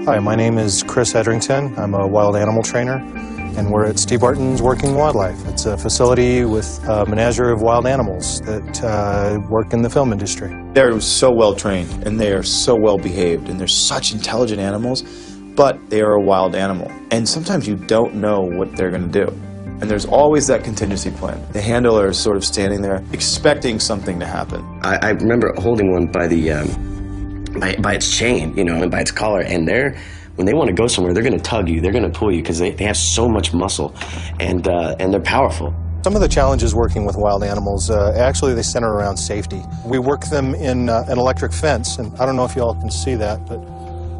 Hi, my name is Chris Edrington. I'm a wild animal trainer, and we're at Steve Barton's Working Wildlife. It's a facility with a menagerie of wild animals that work in the film industry. They're so well trained, and they are so well behaved, and they're such intelligent animals, but they are a wild animal. And sometimes you don't know what they're going to do. And there's always that contingency plan. The handler is sort of standing there expecting something to happen. I remember holding one by the by its chain, you know, and by its collar, and when they want to go somewhere, they're going to tug you, they're going to pull you, because they have so much muscle, and they're powerful. Some of the challenges working with wild animals, actually they center around safety. We work them in an electric fence, and I don't know if you all can see that, but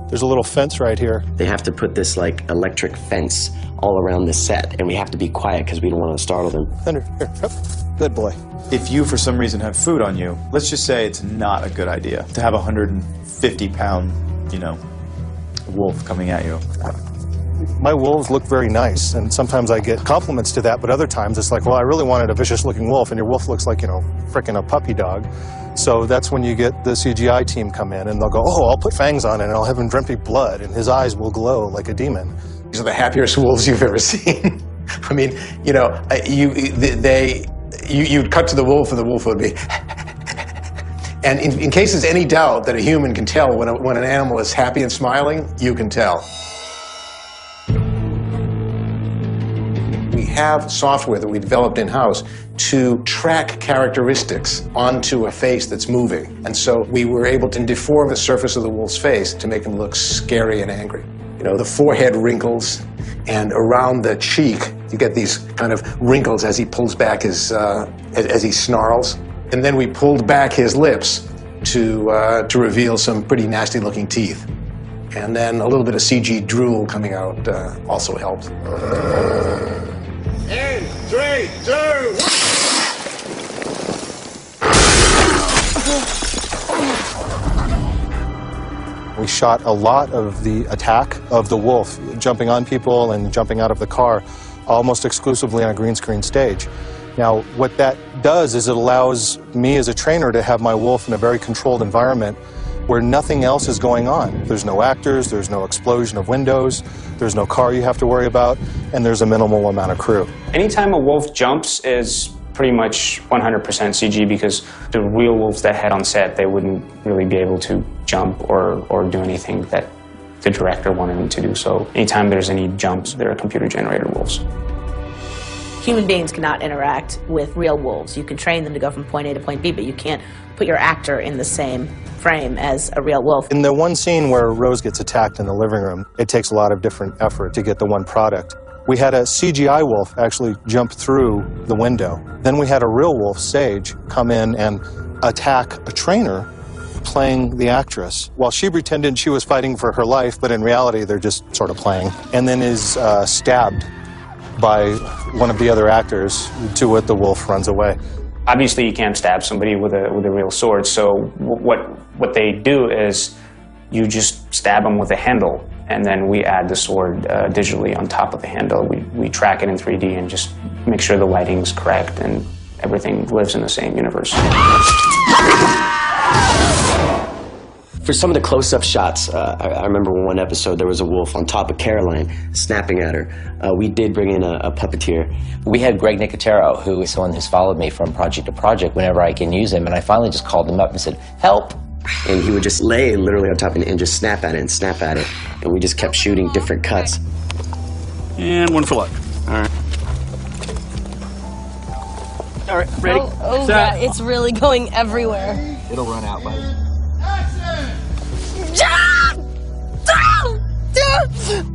there's a little fence right here. They have to put this like electric fence all around the set, and we have to be quiet because we don't want to startle them. Thunder, here, yep. Good boy. If you, for some reason, have food on you, let's just say it's not a good idea to have a 150-pound, you know, wolf coming at you. My wolves look very nice, and sometimes I get compliments to that, but other times it's like, well, I really wanted a vicious-looking wolf, and your wolf looks like, you know, frickin' a puppy dog. So that's when you get the CGI team come in, and they'll go, oh, I'll put fangs on it, and I'll have him drink blood, and his eyes will glow like a demon. These are the happiest wolves you've ever seen. I mean, you know, you'd cut to the wolf, and the wolf would be... And in case there's any doubt that a human can tell when an animal is happy and smiling, you can tell. We have software that we developed in-house to track characteristics onto a face that's moving. And so we were able to deform the surface of the wolf's face to make him look scary and angry. You know, the forehead wrinkles, and around the cheek, you get these kind of wrinkles as he pulls back his, as he snarls. And then we pulled back his lips to reveal some pretty nasty-looking teeth. And then a little bit of CG drool coming out also helped. In 3, 2, 1. We shot a lot of the attack of the wolf, jumping on people and jumping out of the car, almost exclusively on a green screen stage. Now, what that does is it allows me as a trainer to have my wolf in a very controlled environment where nothing else is going on. There's no actors, there's no explosion of windows, there's no car you have to worry about, and there's a minimal amount of crew. Anytime a wolf jumps is pretty much 100% CG, because the real wolves that had on set, they wouldn't really be able to jump or do anything that the director wanted them to do. So anytime there's any jumps, they're computer-generated wolves. Human beings cannot interact with real wolves. You can train them to go from point A to point B, but you can't put your actor in the same frame as a real wolf. In the one scene where Rose gets attacked in the living room, it takes a lot of different effort to get the one product. We had a CGI wolf actually jump through the window. Then we had a real wolf, Sage, come in and attack a trainer playing the actress. While she pretended she was fighting for her life, but in reality they're just sort of playing. And then is stabbed by one of the other actors, to which the wolf runs away. Obviously, you can't stab somebody with a real sword, so what they do is you just stab them with a handle, and then we add the sword digitally on top of the handle. We track it in 3D and just make sure the lighting's correct and everything lives in the same universe. For some of the close-up shots, I remember one episode there was a wolf on top of Caroline snapping at her. We did bring in a puppeteer. We had Greg Nicotero, who is someone who's followed me from project to project whenever I can use him, and I finally just called him up and said, help! And he would just lay literally on top and just snap at it and snap at it. And we just kept shooting different cuts. And one for luck. All right. All right, ready? Oh God, it's really going everywhere. It'll run out, buddy.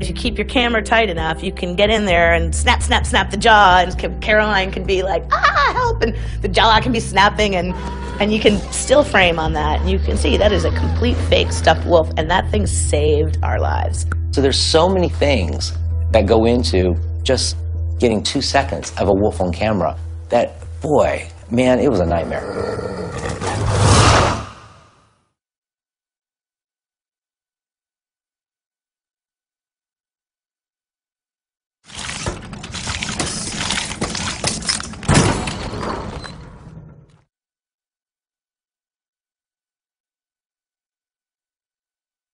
If you keep your camera tight enough, you can get in there and snap, snap, snap the jaw, and Caroline can be like, ah, help, and the jaw can be snapping, and you can still frame on that, and you can see that is a complete fake stuffed wolf, and that thing saved our lives. So there's so many things that go into just getting 2 seconds of a wolf on camera that, boy, man, it was a nightmare.